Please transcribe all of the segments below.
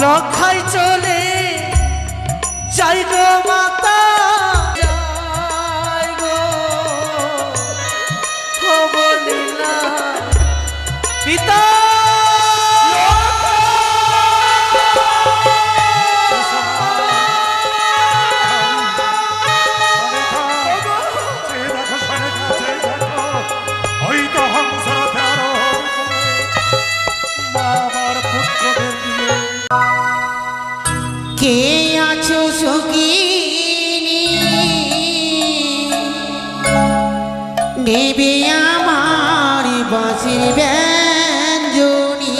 লখাই চলে যাই গো মাতা যাই গো বলিলা পিতা কে আছো সখিনী নেবে আমার বাঁশির ব্যঞ্জনী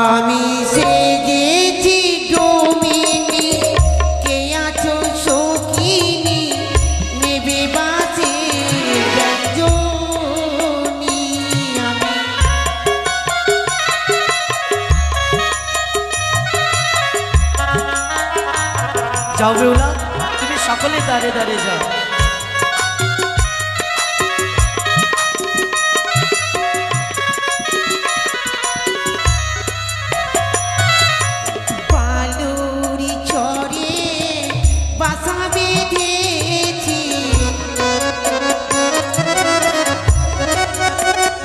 আমি সেজেছি ডোমিনী কে আছো সখিনী নেবে বাঁশির ব্যঞ্জনী আমি যাও বেউলা তুমি সকলে দাঁড়ে দাঁড়িয়ে যাও বালুরি চরে বাসা বেঁধেছি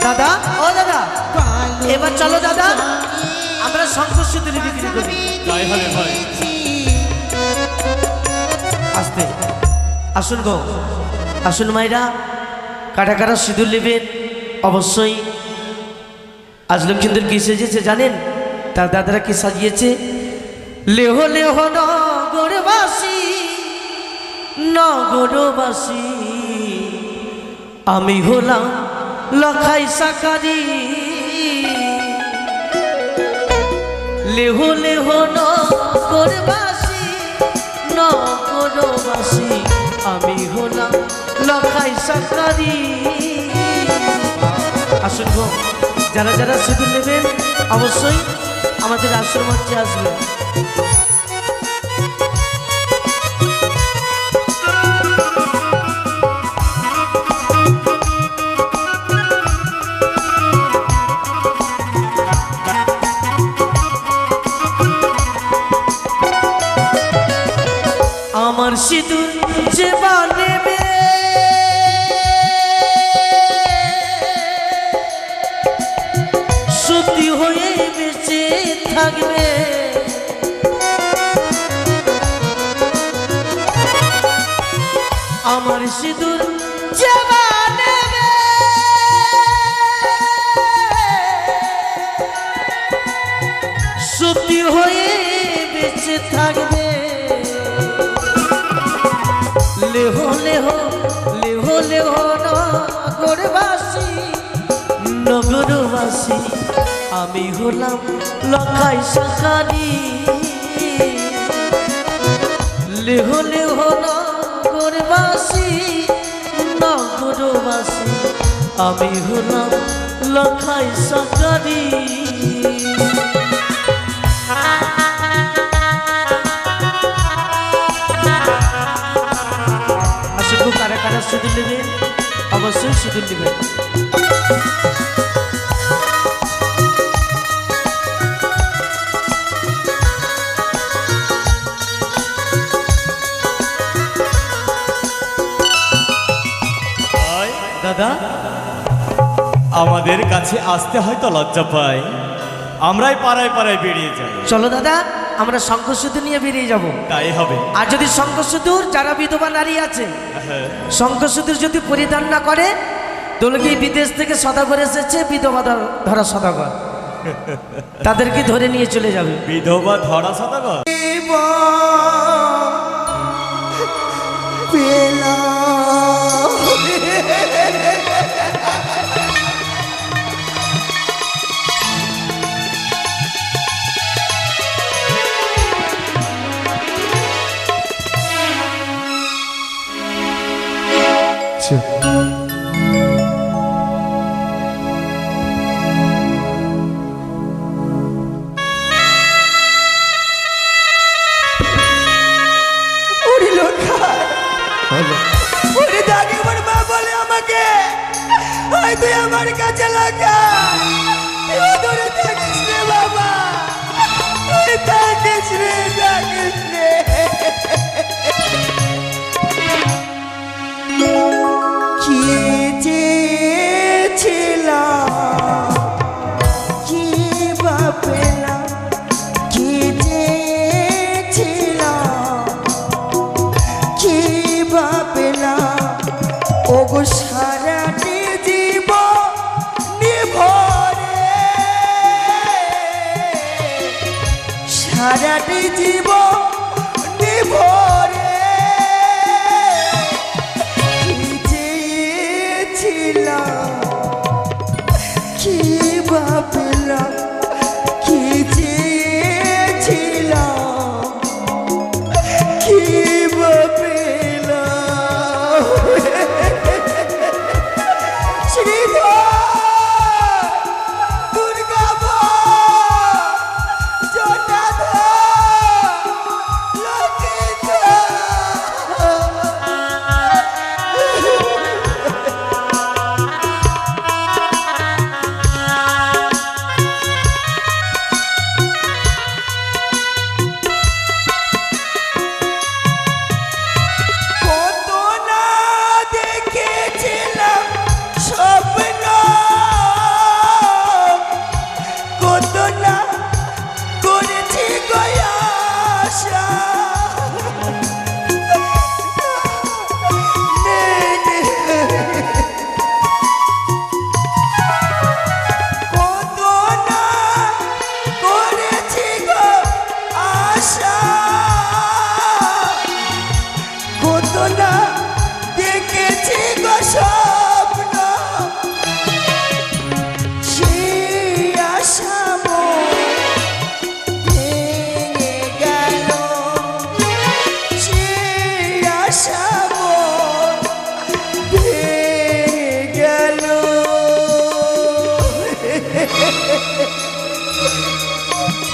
দাদা ও দাদা এবার চলো দাদা আমরা শঙ্কর সিঁদুর বিক্রি করি তাই হবে ভাই। আসতে আসুন গো আসুন মাইরা কাটা কাটা সিঁদুর নেবেন অবশ্যই আজ লক্ষ্মীদের কি সেজেছে জানেন তার দাদারা কি সাজিয়েছে লেহ লেহ নগরবাসী নগরবাসী আমি হলাম লখাই সাকারি লেহ লেহ নগরবাসী নগরবাসী আমি হলাম লখাই সাকারি আসুন গো যারা যারা সিঁদুর নেবেন অবশ্যই আমাদের আশ্রম মঞ্চে আসবেন আমার সিঁদুর যে বানেবে সত্যি হয়ে বেঁচে থাকবে আমার সিঁদুর যে বানেবে সত্যি হয়ে বেঁচে থাকবে লেহ লেহ লেহ লেহ নগরবাসী নগরবাসী আমি হলাম লখাই সাকারি লেহ লেহ নগরবাসী নগরবাসী আমি হলাম লখাই সাকারি কারা কারা সিঁদুর নেবেন অবশ্যই সিঁদুর নেবেন দাদা আমাদের কাছে আসতে হয়তো লজ্জা পাই আমরাই পাড়ায় পাড়ায় বেরিয়ে যাই চলো দাদা আমরা শঙ্কর সিঁদুর নিয়ে বেরিয়ে যাব তাই হবে আর যদি শঙ্কর সিঁদুর যারা বিধবা নারী আছে শঙ্কর সিঁদুর যদি পরিধান না করে তাহলে বিদেশ থেকে সদাগর এসেছে বিধবা ধরা সদাগর তাদেরকে ধরে নিয়ে চলে যাবে বিধবা ধরা সদাগর তুই আমার কাছে লাগা তুই দূরে থাকিস সারাটি জীবন ভরে চেয়েছিলাম কি বা পেলাম কি চেয়েছিলাম কি বা পেলাম শ্রীধর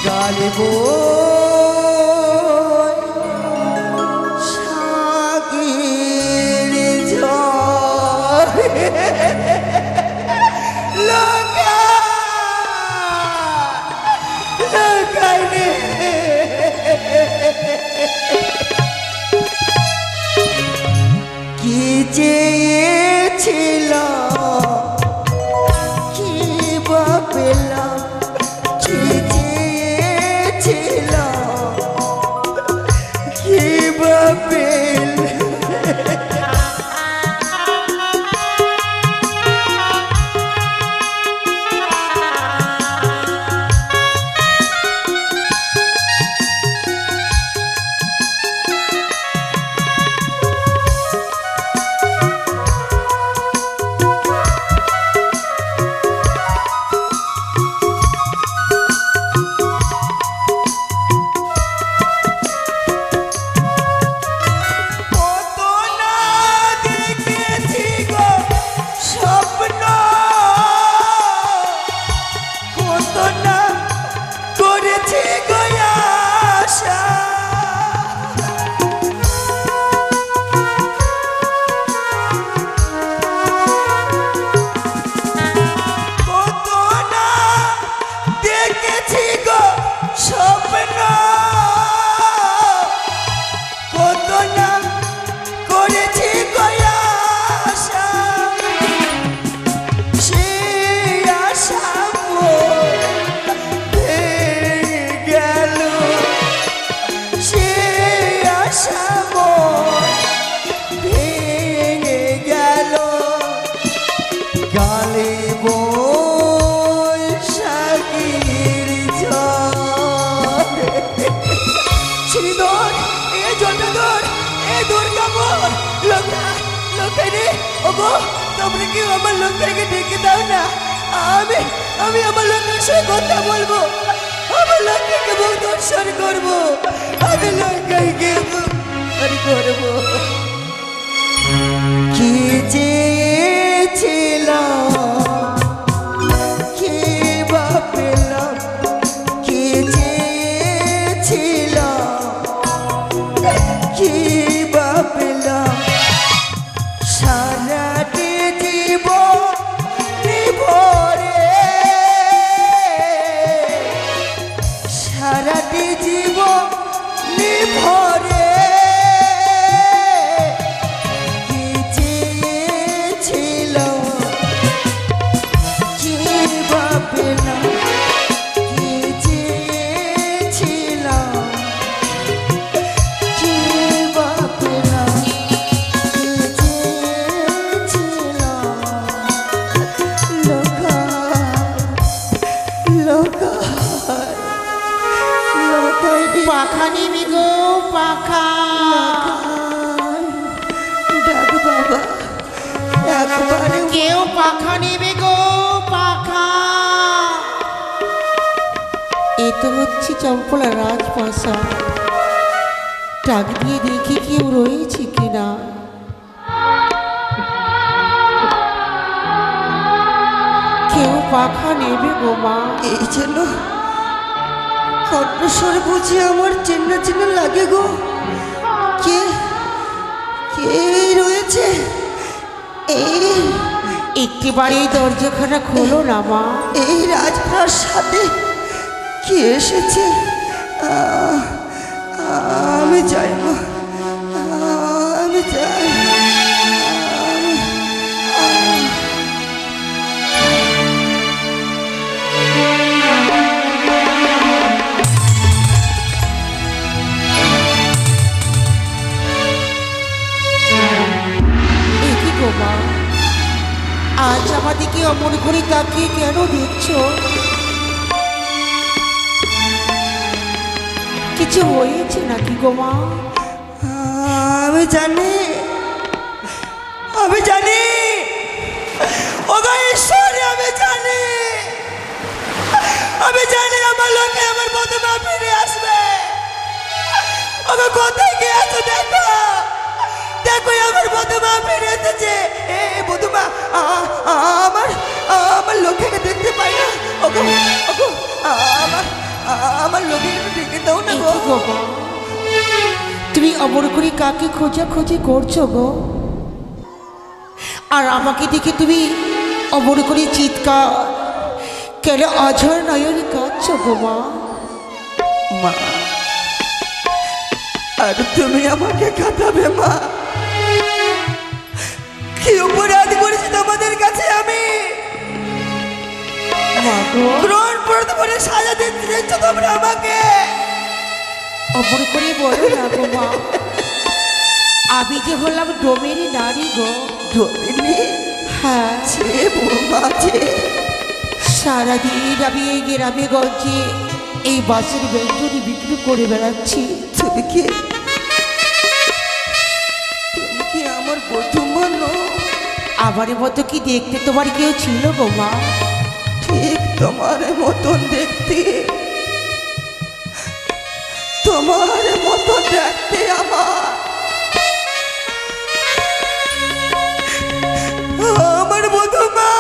গালিব সাগির ঝড় লগা লাগাইলে কি চেয়েছিলাম কি বা পেলাম কি চেয়েছিলাম কি বা পেলাম তোমরা কি আমার লোকটাকে ডেকে দাও না আমি আমার লোকের সঙ্গে কথা বলবো আমার লোকটাকে মুখ দর্শন করবো আমি লোকটাকে করবো কি চেয়েছিলাম কি বা পেলাম কি চেয়েছিলাম কি বা পেলাম সারাটি জীবন ভরে সারাটি জীবন ভরে কি চেয়েছিলাম পাখা নিবি গো পাখা। ডাক বাবা একবারে কেউ পাখা নেবে গো পাখা। এ তো হচ্ছে চম্পলা রাজপ্রাসাদ। ডাক দিয়ে দেখি কেউ রয়েছে কিনা। কেউ পাখা নেবে গো মা। এই জন্য কণ্ঠস্বর বুঝি আমার চেনা চেনা লাগে গো। কে কে রয়েছে? এই একেবারে দরজাখানা খোলো না মা। এই রাজপ্রাসাদে কে এসেছে? আমি যাই মা, আমি যাই। একই গো মা, আজ আমাদেরকে অমন করে তাকিয়ে কেন দেখছো? কিছু হয়েছে নাকি গো মা? আমি জানি, আমি জানি, ওগো ঈশ্বরী, আমি জানি, আমি জানি আমার লোকে আমার বধূমা ফিরে আসবে। ওগো কোথায় গিয়েছো? দেখো দেখো আমার বধূমা ফিরে এসেছে। এ বধূমা, আমার আমার লোকেকে দেখতে পাই না। ওগো ওগো আমার আমার লোকে একটু ডেকে দাও না গো। একই গো মা, তুমি অমর করে কাকে খোঁজাখুঁজি করছো গো? আর আমাকে দেখে তুমি অমর করে চিৎকার কেন অঝর নয়নে কাঁদছো গো মা? মা, আর তুমি আমাকে কাঁদাবে মা? কি অপরাধ করেছি তোমাদের কাছে আমি? মা গো, গ্রহণ করতে পারে সাজা দিতে দিচ্ছ তোমরা আমাকে? অমর করে বলো না গো মা, আমি যে হলাম ডোমেরই নারী গো। ডোমিনি? হ্যাঁ, ছে বৌমা ছে। সারাদিন আমি এই গ্রামে গঞ্জে এই বাসের ব্যঞ্জনী বিক্রি করে বেড়াচ্ছি। তুমি কি আমার বধূ মানো? আমার মতো কি দেখতে তোমার কেউ ছিল গো মা? ঠিক তোমার মতন দেখতে, তোমার মতো দেখতে আমার বধূমা।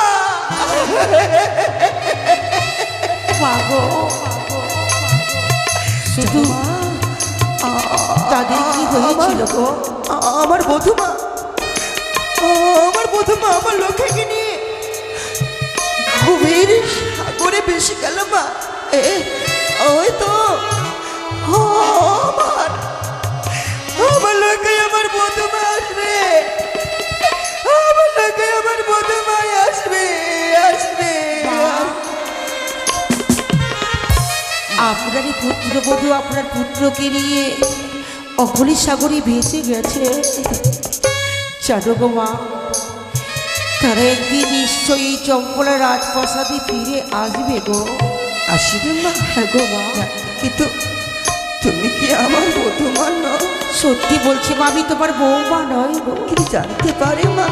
মা গো, শুধু তাদের কি হয়েছিল গো? আমার বধূমা, আমার বধূমা আমার লোককে নিয়ে গভীর সাগরে বেশি গেল মা। ওই তো আমার আমার লোকে আমার বধূমা আসবে, আমার লোকে আমার বধূমা আসবে, আসবে। আপনারই পুত্রবধূ আপনার পুত্রকে নিয়ে অঘলি সাগরে ভেসে গেছে। জানো গো মা, তারা একদিন নিশ্চয়ই চম্পলা রাজপ্রাসাদে ফিরে আসবে গো। আসবে মা? হ্যাঁ গো মা। কিন্তু তুমি কি আমার বধূমা নও? সত্যি বলছি মা, আমি তোমার বৌমা নয় গো। কি জানতে পারি মা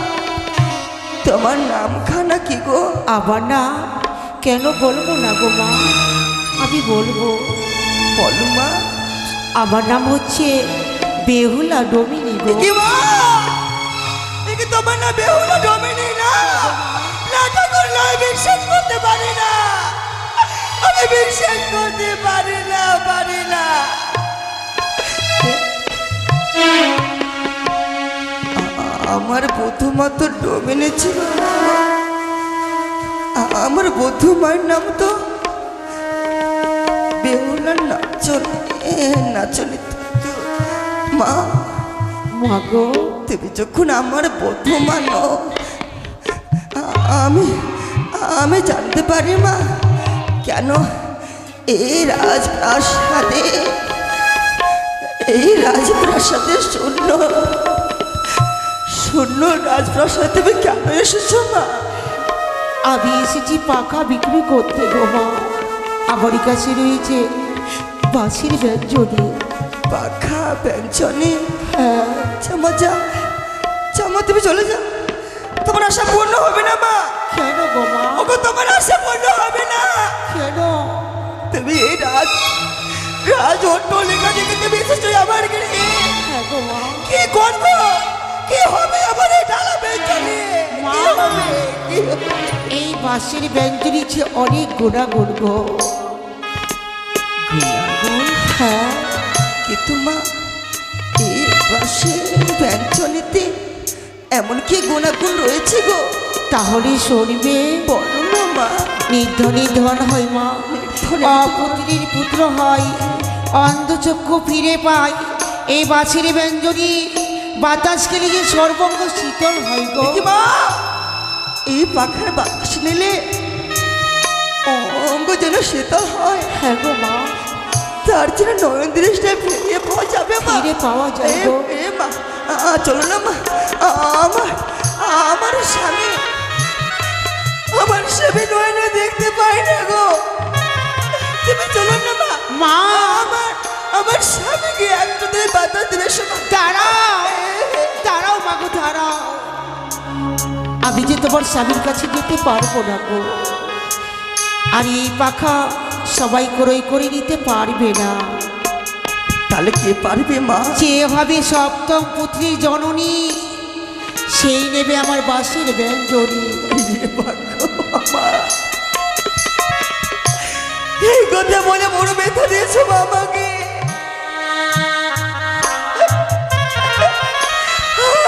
তোমার নামখানা কি গো? আবার না, কেন বলবো না গো মা, আমি বলবো। বলো মা। আমার নাম হচ্ছে বেহুলা ডোমিনি গো। কি মা? কি তোমার না বেহুলা ডোমিনি? না না ঠাকুর, না, আমি বিশ্বাস করতে পারি না, আমি বিশ্বাস করতে পারি না, পারি না। আমার বধূমা তো ডোমিনি ছিল না। আমার বধূমার নাম তো বেহুলা নাচনি। মা, মা গো, তুমি যখন আমার বধূমা নও, আমি আমি জানতে পারি মা কেন এই রাজপ্রাসাদে শূন্য শূন্য রাজপ্রাসাদে তুমি কেন এসেছো মা? আমি এসেছি পাখা বিক্রি করতে গো মা। আমার কাছে রয়েছে বাঁশির ব্যঞ্জনী। পাখা ব্যঞ্জনে হ্যাঁ চামা যা চামা তুমি চলে যাও, তোমার আশা পূর্ণ হবে না মা। কেন গো মা? ওগো তোমার আশা পূর্ণ হবে না। কেন? তুমি এই রাজ অট্টলিকা থেকে তুমি এসেছো আমার গৃহে। হ্যাঁ গো মা। কি করবো, কি হবে আমার এই ডালা ব্যঞ্জনে? মা। কি হবে, কি হবে? এই বাঁশের ব্যঞ্জনী যে অনেক গুণাগুণ গো। গুণাগুণ? হ্যাঁ কিন্তু মা, এই বাঁশের ব্যঞ্জনেতে এমন কি গুণাগুণ রয়েছে গো? তাহলে শুনবে। বলো না মা। নির্ধনী ধন হয় মা, নির্ধনী অপুত্রীর পুত্র হয়, অন্ধচক্ষু ফিরে পায়। এই বাঁশের ব্যঞ্জনী বাতাস খেলে যে সর্বঙ্গ শীতল হয় গো। কি মা, এই পাখার বাতাস নিলে অঙ্গ যেন শীতল হয়। হ্যাঁ গো মা, তার জন্য নয়ন দৃষ্টি ফিরিয়ে পাওয়া যাবে মা। ফিরে পাওয়া যায় গো। এ মা, চলো না মা। আমার আমার স্বামী নয়নে দেখতে পাই না গো। তুমি চলো না মা। মা আমার স্বামীকে একটু দিয়ে বাতাস দিলে শোনা। দাঁড়াও, দাঁড়াও মাগো দাঁড়াও। আমি যে তোমার স্বামীর কাছে যেতে পারবো না গো। আর এই পাখা সবাই ক্রয় করে নিতে পারবে না। তাহলে কে পারবে মা? যে হবে সপ্তম পুত্রীর জননী, সেই নেবে আমার বাঁশের ব্যঞ্জনী। এই কথা বলে বড় ব্যথা দিয়েছো মা আমাকে।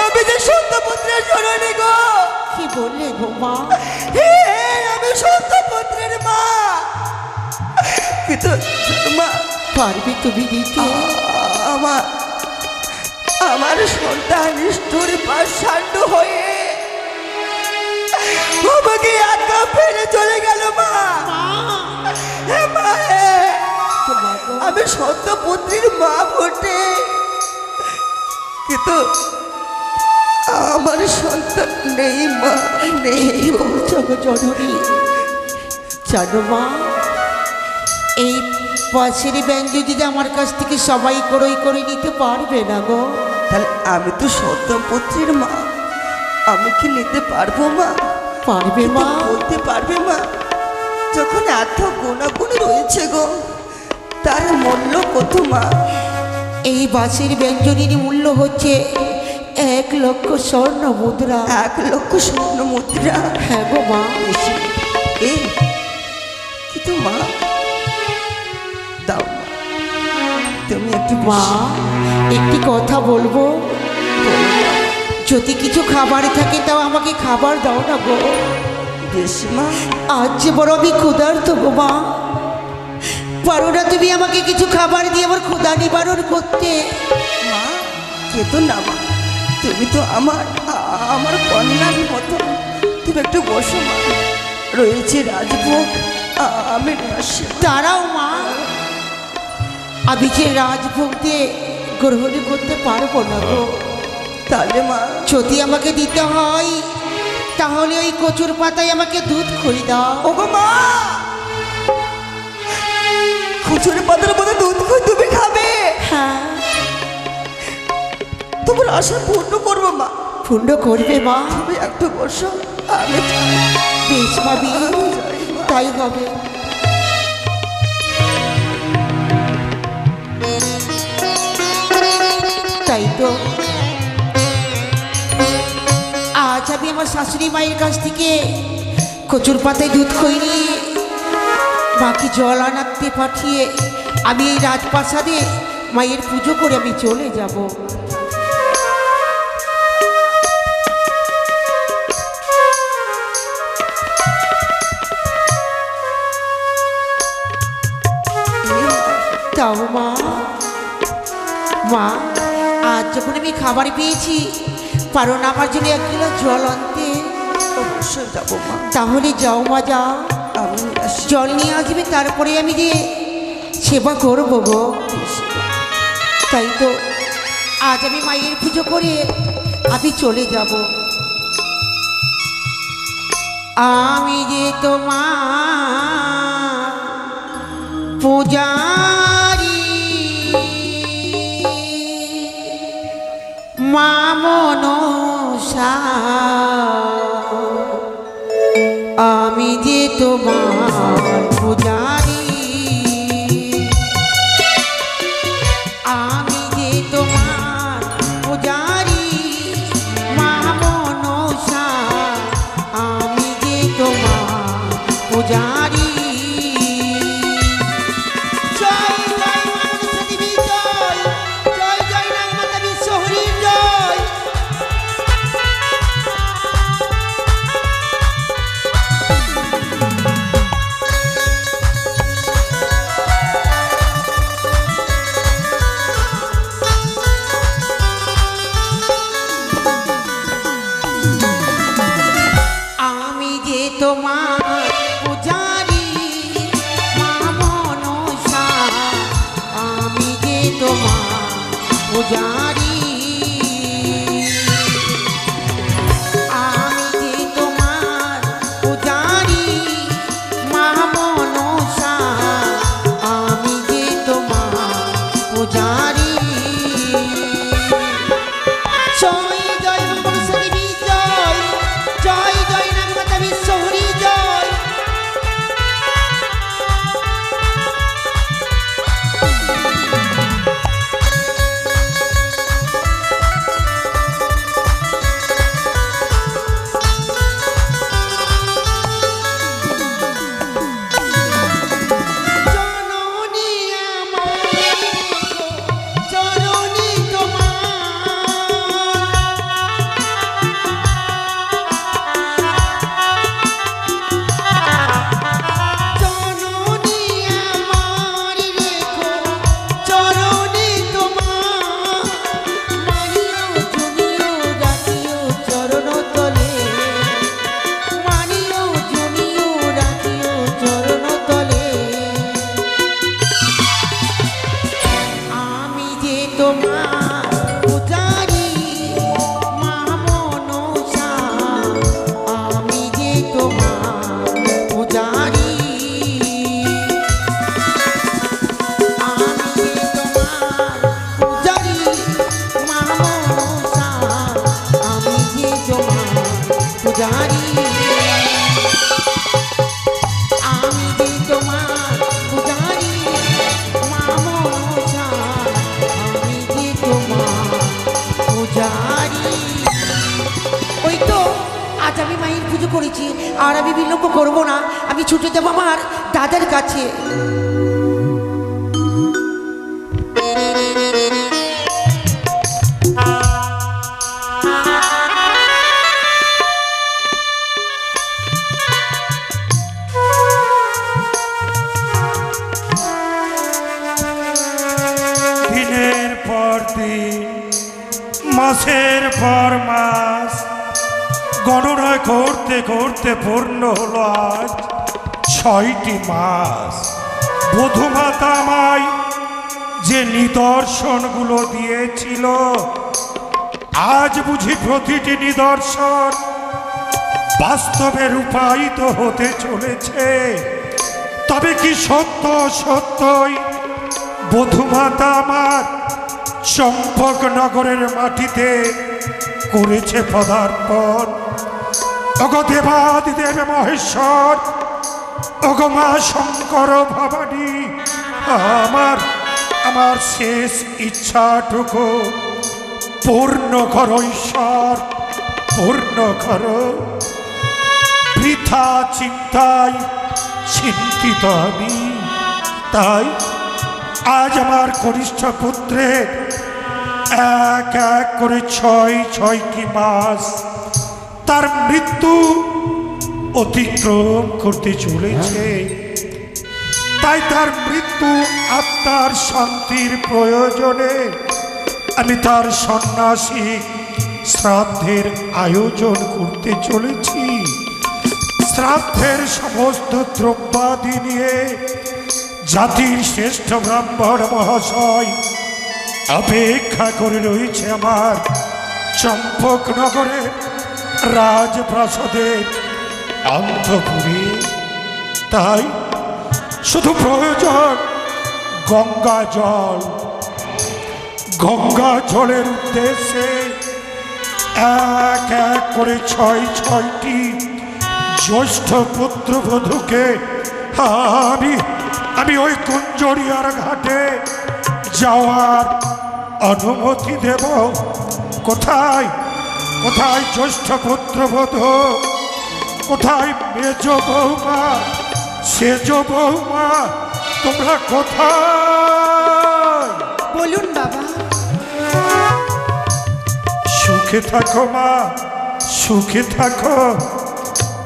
আমি যে সত্যপুত্রের জননী গো। কি বললে গো মা? আমি সত্যপুত্রের মা। কিন্তু মা, পারবে তুমি দিতে? আমার সন্তান নিষ্ঠুর পাষাণ্ড হয়ে আমাকে একা ফেলে চলে গেল মা। হে মা, আমি সত্যপুত্রীর মা বটে, কিন্তু আমার সন্তান নেই মা, নেই। জননী জানো মা, এই বাঁশের ব্যঞ্জনী আমার কাছ থেকে সবাই ক্রয় করে নিতে পারবে না গো। তাহলে আমি তো সত্যপুত্রীর মা, আমি কি নিতে পারবো মা? পারবে মা? বলতে পারবে মা, যখন এত গুণাগুণ রয়েছে গো, তার মূল্য কত মা? এই বাঁশের ব্যঞ্জনীর মূল্য হচ্ছে 1,00,000 স্বর্ণ মুদ্রা। 1,00,000 স্বর্ণ মুদ্রা? হ্যাঁ গো মা। এই কিন্তু মা, দাও মা, তুমি একটু মা একটি কথা বলবো, যদি কিছু খাবার থাকে তাও আমাকে খাবার দাও না গো। বেশ মা। আজ যে বড় আমি ক্ষুধার্ত গো মা, পারো না তুমি আমাকে কিছু খাবার দিয়ে আমার ক্ষুধা নিবারণ করতে? মা কেতো না মা, তুমি তো আমার কন্যার মতো। তুমি একটু বসো মা, রয়েছে রাজভোগ, আমি আসি। দাঁড়াও মা, আমি যে রাজভোগ দিয়ে গ্রহণ করতে পারবো না গো। তাহলে মা, যদি আমাকে দিতে হয় তাহলে ওই কচুর পাতায় আমাকে দুধ খই দাও। ওগো মা, খুচুরি পাতার মধ্যে দুধ খই তুমি খাবে? হ্যাঁ। তোমার আশা পূর্ণ করবো মা। পূর্ণ করবে মা? তুমি একটু বসো, আমি বেশ ভাবি, তাই হবে। তাই তো আজ আমি আমার শাশুড়ি মায়ের কাছ থেকে কচুর পাতায় দুধ খই নিয়ে মাকে জল আনাতে পাঠিয়ে আমি এই রাজপ্রাসাদে মায়ের পুজো করে আমি চলে যাব। তাও মা, মা আজ যখন আমি খাবার পেয়েছি, পারো না আমার জন্য 1 কিলো জল আনতে? অবশ্যই যাবো মা। তাহলে যাও মা, যাও, আমি আসি। জল নিয়ে আসবে, তারপরে আমি যে সেবা করবো গো। তাই তো আজ আমি মায়ের পুজো করে আমি চলে যাব। আমি যে তোমার পূজারি তোমার পূজারি, আমি যে তোমার পূজারি মা মনসা, আমি যে তোমার পূজারি। জয় জয় মা মনসা দেবী জয়, জয় জয় নাগমাতা বিশ্বহরীর জয়। আমি যে তোমার পূজারি মা মনসা, আমি যে তোমার পূজারি, আমি যে তোমার পূজারি মা মনসা, আমি যে তোমার পূজারি। জয় জয় মা মনসা দেবী জয়, জয় জয় নাগমাতা বিশ্বহরী জয়। জননী আমার, জননী জননী আমার রেখো, জননী তোমার মানিও জুনিও রাখিও চরণ তলে, মানিও জুনিও রাখিও চরণ তলে। আমি যে তোমার পূজারি মা মনসা, আমি যে তোমার পূজারি, আমি যে তোমার পূজারি মা মনসা, আমি যে তোমার পূজারি, আমি যে তোমার পূজারি মা মনসা, আমি যে তোমার পূজারি। ওই তো আজ আমি মায়ের পুজো করেছি, আর আমি বিলম্ব করবো না, আমি ছুটে যাবো আমার দাদার কাছে। দিনের পর দিন, মাসের পর মাস গণনা করতে করতে পূর্ণ হলো আজ 6টি মাস। বধূমাতা আমায় যে নিদর্শনগুলো দিয়েছিল, আজ বুঝি প্রতিটি নিদর্শন বাস্তবে রূপায়িত হতে চলেছে। তবে কি সত্য সত্যই বধূমাতা আমার চম্পকনগরের মাটিতে করেছে পদার্পণ? ওগো দেবাদিদেব মহেশ্বর, ওগো মা শঙ্কর ভবানী, আমার আমার শেষ ইচ্ছাটুকু পূর্ণ করো ঈশ্বর, পূর্ণ করো। বৃথা চিন্তায় চিন্তিত আমি, তাই আজ আমার কনিষ্ঠ পুত্রের এক এক করে 6টি মাস তার মৃত্যু অতিক্রম করতে চলেছে। তাই তার মৃত্যু আত্মার শান্তির প্রয়োজনে আমি তার সন্ন্যাসী শ্রাদ্ধের আয়োজন করতে চলেছি। শ্রাদ্ধের সমস্ত দ্রব্যাদি নিয়ে জাতির শ্রেষ্ঠ ব্রাহ্মণ মহাশয় অপেক্ষা করে রয়েছে আমার চম্পকনগরের রাজপ্রাসাদের অন্তঃপুরে। তাই শুধু প্রয়োজন গঙ্গা জল। গঙ্গা জলের উদ্দেশ্যে এক এক করে 6টি জ্যৈষ্ঠ পুত্রবধূকে আমি আমি ওই কুঞ্জরিয়ার ঘাটে যাওয়ার অনুমতি দেব? কোথায় কোথায় জ্যৈষ্ঠ পুত্রবধূ? কোথায় মেজ বৌমা, সেজ বৌমা, তোমরা কোথায়? বলুন বাবা। সুখে থাকো মা, সুখে থাকো।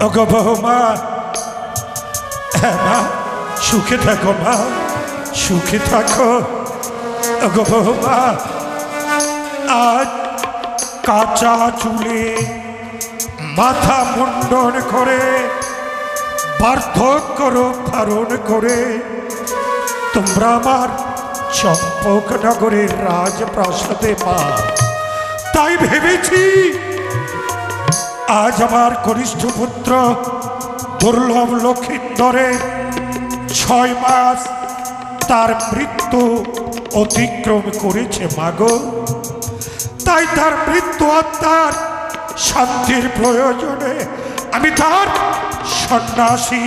ওগো বৌমা, হ্যাঁ মা, সুখে থাকো মা, সুখে থাকো। ওগো বৌমা, আজ কাঁচা চুলে মাথা মুন্ডন করে বার্ধক্য রূপ ধারণ করে তোমরা আমার চম্পকনগরের রাজপ্রাসাদে মা। তাই ভেবেছি আজ আমার কনিষ্ঠ পুত্র দুর্লভ লক্ষিন্দরের 6 মাস তার মৃত্যু অতিক্রম করেছে মাগো। তাই তার মৃত্যু আত্মার শান্তির প্রয়োজনে আমি তার সন্ন্যাসী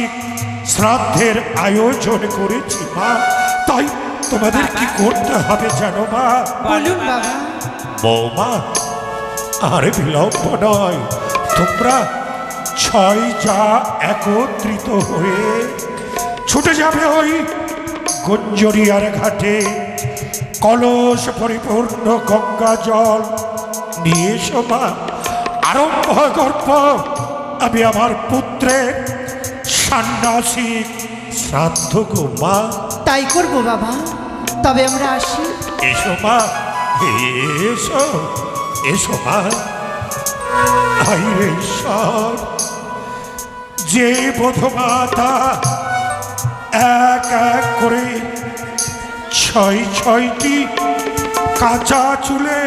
শ্রাদ্ধের আয়োজন করেছি মা। তাই তোমাদের কি করতে হবে জানো মা? বলুন বাবা। বৌমা, আরে বিলম্ব নয়, তোমরা 6 যা একত্রিত হয়ে ছুটে যাবে ওই গুঞ্জরিয়ার ঘাটে। কলস পরিপূর্ণ গঙ্গা জল নিয়ে এসো মা। আরম্ভ গর্ব আমি আমার পুত্রের সান্নাসিক শ্রাদ্ধ গো মা। তাই করবো বাবা, তবে আমরা আসি। এসো মা, এসো এসো মা। হায়রে ঈশ্বর, যে বোধমাতা এক এক করে 6টি কাঁচা চুলে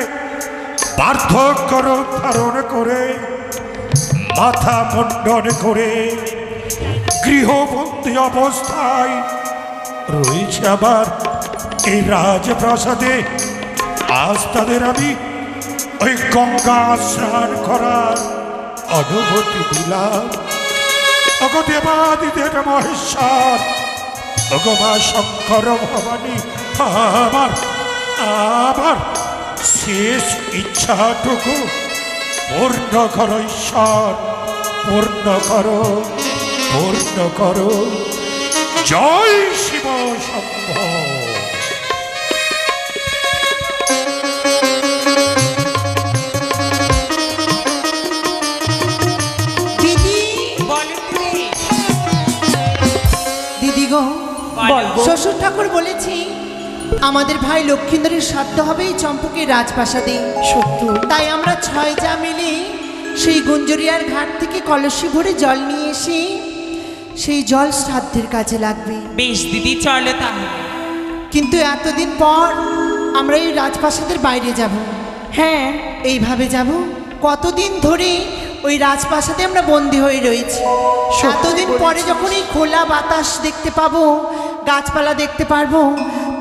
বার্ধক্য রূপ ধারণ করে মাথা মুন্ডন করে গৃহবন্দী অবস্থায় রয়েছে আবার এই রাজপ্রাসাদে, আজ তাদের আমি ওই গঙ্গা স্নান করার অনুমতি দিলাম। ওগো দেবাদিদেব মহেশ্বর, ওগো মা শঙ্কর ভবানী, আমার আমার শেষ ইচ্ছাটুকু পূর্ণ করো ঈশ্বর, পূর্ণ করো, পূর্ণ করো। জয় শিব শম্ভ। দিদি, দিদি গো, শ্বশুর ঠাকুর বলেছি আমাদের ভাই লক্ষিন্দরের শ্রাদ্ধ হবে এই চম্পকের রাজপ্রাসাদে। সত্য, তাই আমরা 6 যা মিলে সেই গুঞ্জরিয়ার ঘাট থেকে কলসি ভরে জল নিয়ে এসে সেই জল শ্রাদ্ধের কাজে লাগবে। বেশ দিদি, চলো তাহলে। কিন্তু এতদিন পর আমরা এই রাজপ্রাসাদের বাইরে যাব। হ্যাঁ, এইভাবে যাব। কতদিন ধরে ওই রাজপ্রাসাদে আমরা বন্দী হয়ে রয়েছি। এতদিন পরে যখন এই খোলা বাতাস দেখতে পাবো, গাছপালা দেখতে পারবো,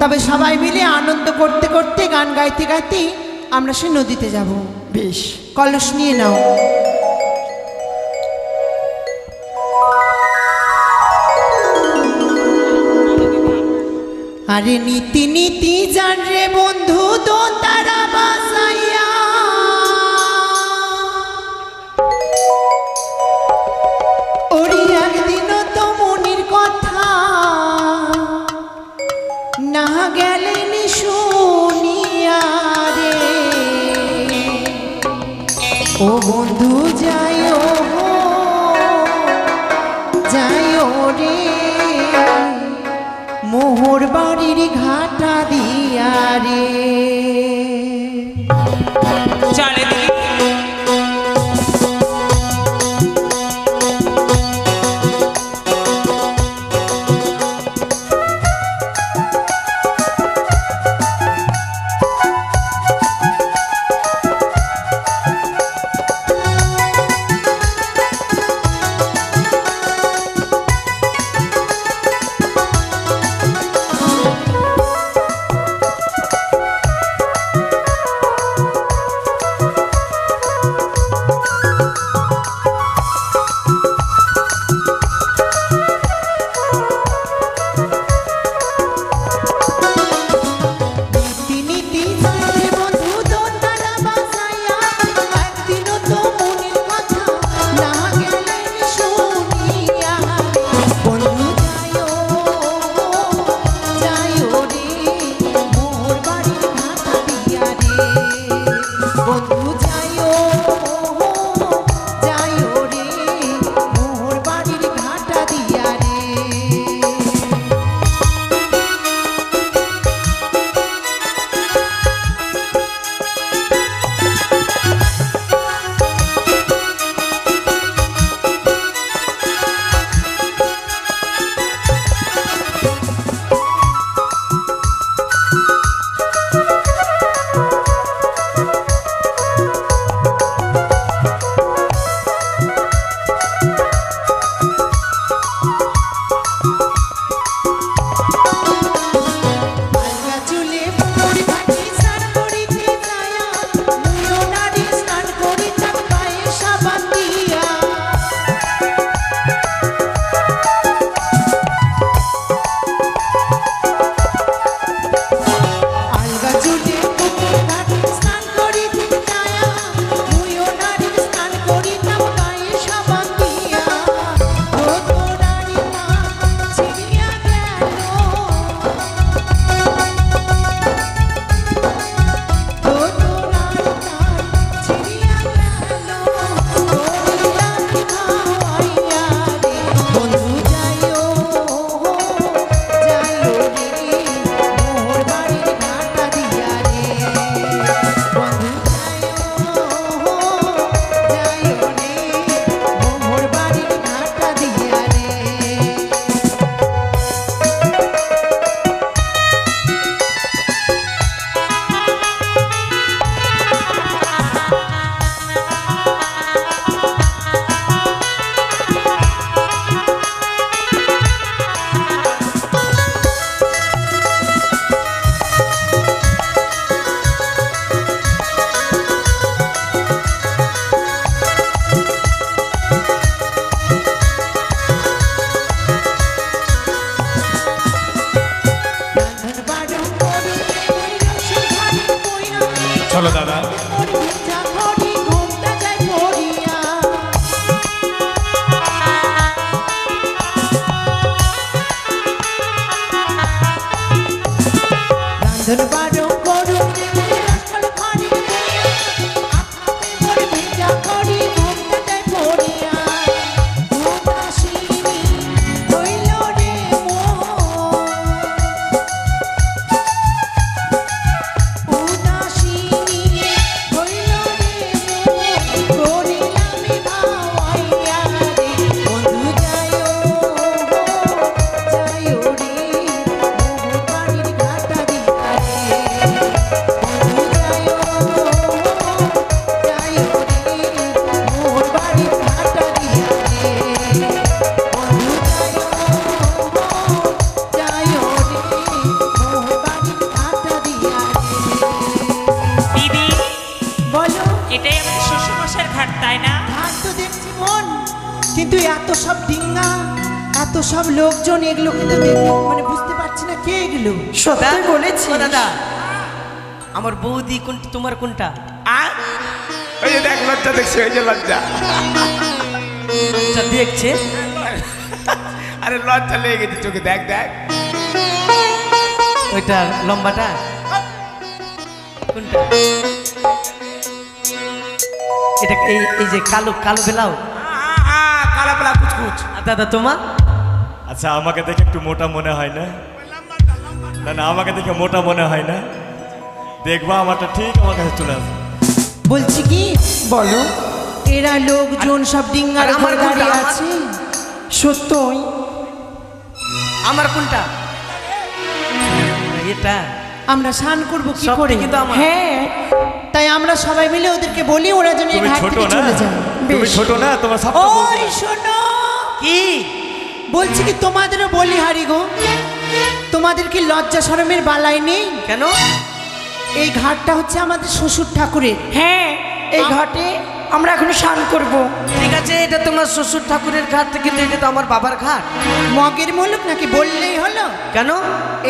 তবে সবাই মিলে আনন্দ করতে করতে গান গাইতে গাইতে আমরা সে নদীতে যাব। বেশ, কলস নিয়ে নাও। আরে নীতি নীতি জান রে বন্ধু তো তারা বাসাইয়া, ওরি একদিন তো মনির কথা না গেলেন শুনিয়া রে। ও বন্ধু যাইও, যাইও রে মোহর বাড়ির ঘাটা দিয়া রে। চলো দিদি। সব লোকজন, এগুলো কিন্তু মানে বুঝতে পারছি না কে এগুলো। সত্যি বলেছি দাদা। আমার বৌদি কোনটা, তোমার কোনটা? ওই যে দেখ লজ্জা দেখছি, ওই যে লজ্জা। আচ্ছা, দেখছে। আরে লজ্জা লেগে গেছে চোখে, দেখ দেখ। ওইটা লম্বাটা কোনটা? এটা এই যে কালো কালো বেলাও, কালা পালা কুচকুচ। দাদা তোমার? আচ্ছা, আমাকে দেখে একটু মোটা মনে হয় না? না না, আমাকে দেখে মোটা মনে হয় না? দেখবা আমারটা ঠিক আমার কাছে চলে আসবে। বলছি কি, বলো, এরা লোকজন সব ডিঙ্গার আর আমার উপর দাঁড়িয়ে কোনটা? আছে। সত্যই আমার কোনটা? এটা আমরা স্নান করবো কি সবটা করে? কিন্তু আমার। হ্যাঁ, তাই আমরা সবাই মিলে ওদেরকে বলি ওরা যেন এই তুমি ঘাট ছোট থেকে না, চলে যায়। তুমি বেশ। ছোট না, তোমার সব ওই শোনো, কি বলছি কি তোমাদেরও বলি হারি গো, তোমাদের কি লজ্জা শরমের বালাই নেই? কেন? এই ঘাটটা হচ্ছে আমাদের শ্বশুর ঠাকুরের। হ্যাঁ, এই ঘাটে আমরা এখন স্নান করব। ঠিক আছে, এটা তোমার শ্বশুর ঠাকুরের ঘাট, কিন্তু এটা তো আমার বাবার ঘাট। মগের মুলুক নাকি বললেই হলো? কেন?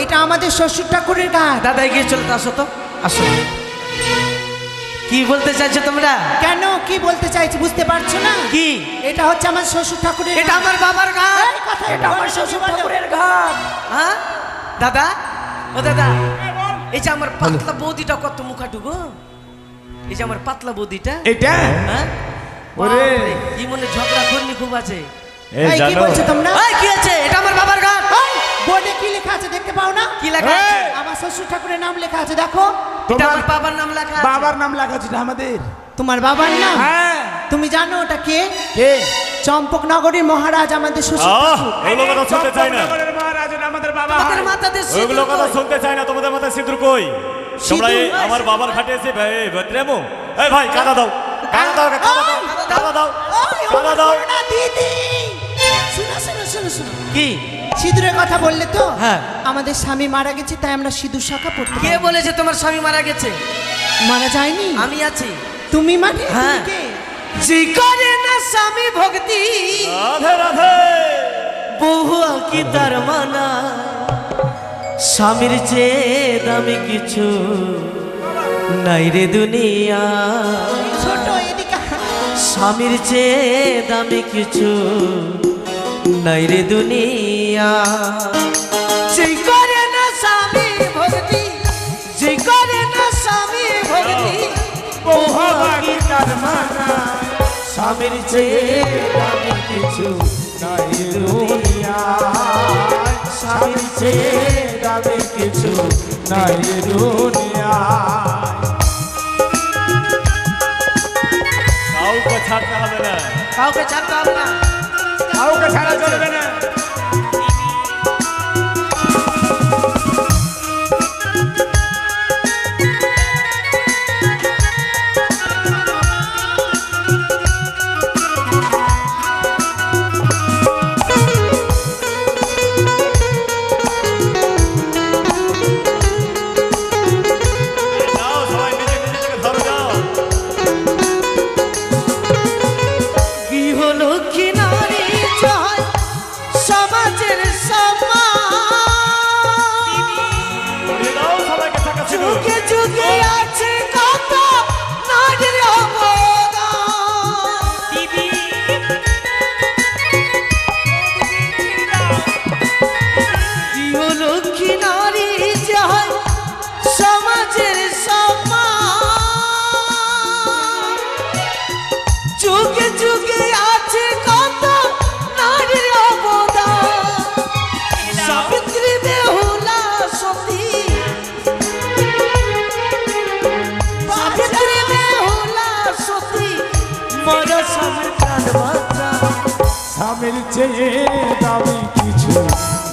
এটা আমাদের শ্বশুর ঠাকুরের ঘাট। দাদা এগিয়ে চলে তো, আসো তো, আসো। কি বলতে চাইছো তোমরা? কেন কি বলতে চাইছি বুঝতে পারছো না? কি? এটা হচ্ছে আমার শ্বশুর ঠাকুরের এটা ঘাট। আমার বাবার ঘাট। এই কথা এটা আমার শ্বশুর ঠাকুরের ঘাট। হ্যাঁ দাদা, ও দাদা, এই যে আমার পাতলা বৌদিটা কত মুখাটু গো, এই যে আমার পাতলা বৌদিটা, এটা হ্যাঁ ওরে। বাপরে, কি মনে ঝগড়া করনি খুব আছে। এই এই কি জানো, বলছো তোমরা? এই, কি আছে? এটা আমার বাবার ঘাট। এই, বোর্ডে কি লেখা আছে দেখতে পাও না? কি লেখা আছে? আমার শ্বশুর ঠাকুরের নাম লেখা আছে, দেখো। এটা তোমার আমার বাবার নাম লেখা আছে। বাবার নাম লেখা আছে আমাদের। তোমার বাবার নাম? হ্যাঁ। তুমি জানো ওটা কে? কে? চম্পকনগরীর মহারাজ আমাদের শ্বশুর আহ, ঠাকুর। ওগুলো কথা শুনতে চাই না, চম্পকনগরের মহারাজ, এটা আমাদের বাবা আমাদের হয়। মাথাতে ওগুলো সিঁদুর কথা কই? শুনতে চাই না। তোমাদের মাথায় সিঁদুর কই? তোমরা এই সিঁদুর? আমার বাবার ঘাটে এসে ভদ্রেমো, এই ভাই কাদা দাও, কাদা দাও, কাদা দাও, কাদা দাও, ওই, কাদা দাও। অপর্ণা দিদি, শোনো শোনো শোনো শোনো, কি? সিঁদুরের কথা বললে তো? হ্যাঁ। আমাদের স্বামী মারা গেছে, তাই আমরা সিঁদুর শাখা পড়তে কে পারি। বলেছে তোমার স্বামী মারা গেছে? মারা যায়নি? আমি আছি। তুমি মানে? হ্যাঁ। তুমি কে? যে করে না স্বামী ভক্তি, রাধে রাধে। বহু কি তার মানা, স্বামীর চেয়ে দামি কিছু নাই রে দুনিয়া, ছোট এদিকে আয়। স্বামীর চেয়ে দামি কিছু নাই রে দুনিয়া। যে করে না স্বামী ভক্তি, যে করে না স্বামী ভক্তি, বহু কি তার মানা, স্বামীর চেয়ে দামি কিছু নাই রে দুনিয়া, স্বামীর চেয়ে দামি কিছু নাই রে দুনিয়া। কাউকে ছাড়তে হবে না। কাউকে ছাড়তে হবে না। কাউকে ছাড়া চলবে না। যাও সবাই নিজে নিজে থেকে ধরো, যাও। গৃহলক্ষ্মী নারী চায় সমাজের সম্মান, ধরিয়ে দাও সবাইকে থাকা সিঁদুর। যুগে যুগে আছে কত নারীর অবদান। গৃহলক্ষ্মী নারী চায় সমাজের সম্মান, যুগে যুগে আছে কত নারীর অবদান। সাবিত্রী, বেহুলা, সতী, সাবিত্রী, বেহুলা, সতী, মরা স্বামীর প্রাণ বাঁচা। স্বামীর চেয়ে দামি কিছু